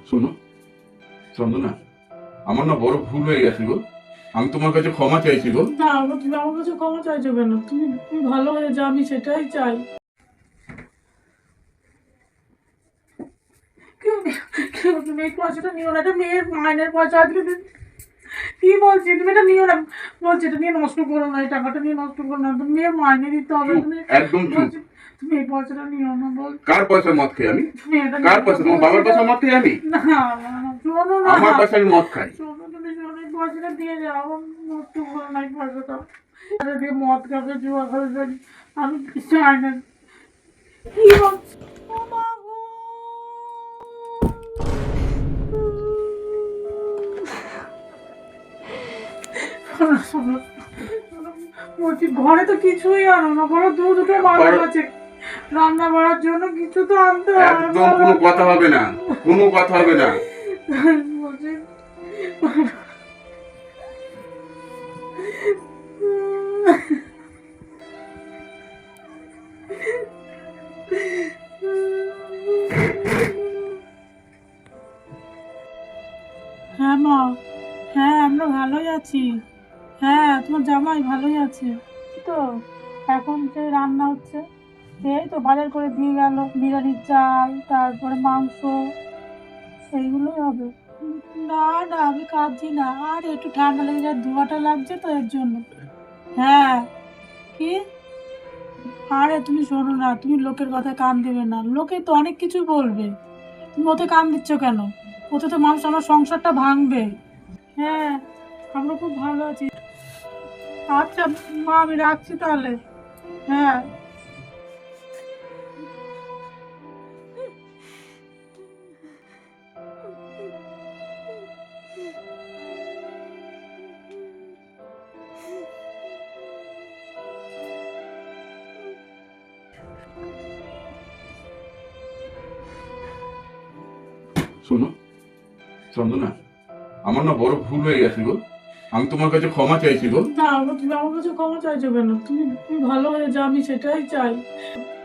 শোনো চন্দনা, আমার না বড় ভুল হয়ে গেছে গো। আমি তোমার কাছে ক্ষমা চাইছি গো। না তুমি আমার কাছে ক্ষমা চাইছো কেন? তুমি তুমি ভালো হয়ে যাও, আমি সেটাই চাই। তুমি এই পয়সাটা নিও না, এটা মেয়ের মাইনের পয়সা। আজকে কি বলছি, তুমি এটা নিও না। বলছি এটা নিয়ে নষ্ট করো না, এই টাকাটা নিয়ে নষ্ট করো না, তুমি মেয়ের মাইনে দিতে হবে। চুপ, তুমি একদম চুপ। বলছি তুমি এই পয়সাটা নিও না। বল কার পয়সা মদ খাই আমি? তুমি এটা কার নিও না, পয়সা? তোমার বাবার পয়সা মদ খাই আমি? না না না, শোনো না। আমার পয়সা আমি মদ খাই? শোনো, তুমি শোনো, এই পয়সাটা দিয়ে যাও। আমার নষ্ট করো না এই পয়সাটা। এটা দিয়ে মদ খাবে, জুয়া খাবে, আমি চাই না। কি বলছো? ও মা গো। শোনো, শোনো, শোনো, বলছি ঘরে তো কিছুই আনো না, বলো দুটো মানুষ আছে, রান্না করার জন্য কিছু তো আনতে হবে। একদম কোনো কথা হবে না, কোনো কথা হবে না। বলছি হ্যাঁ মা, হ্যাঁ আমরা ভালোই আছি। হ্যাঁ তোমার জামাই ভালোই আছে। তো এখন যে রান্না হচ্ছে, এই তো বাজার করে দিয়ে গেল, বিরিয়ানির চাল, তারপরে মাংস, সেইগুলোই হবে। না না আমি কাঁদছি না, আর একটু ঠান্ডা লেগে যায়, ধোঁয়াটা লাগছে তো এর জন্য। হ্যাঁ কি? আরে তুমি শোনো না, তুমি লোকের কথায় কান দেবে না, লোকে তো অনেক কিছু বলবে, তুমি ওতে কান দিচ্ছ কেন? ওতে তো মানুষ আমার সংসারটা ভাঙবে। হ্যাঁ আমরা খুব ভালো আছি। আচ্ছা মা আমি রাখছি তাহলে। হ্যাঁ শোনো চন্দনা, আমার না বড় ভুল হয়ে গেছে গো। আমি তোমার কাছে ক্ষমা চাইছি গো। না তুমি আমার কাছে ক্ষমা চাইছো কেন? তুমি তুমি ভালো হয়ে যাও, আমি সেটাই চাই।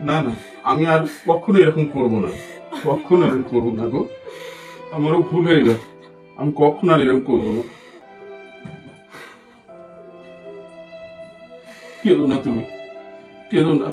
না না, আমি আর কখনো এরকম করবো না, কখনো এরকম করবো না গো। আমারও ভুল হয়ে গেছে, আমি কখনো আর এরকম করবো না। কেঁদো না তুমি, কেঁদো না।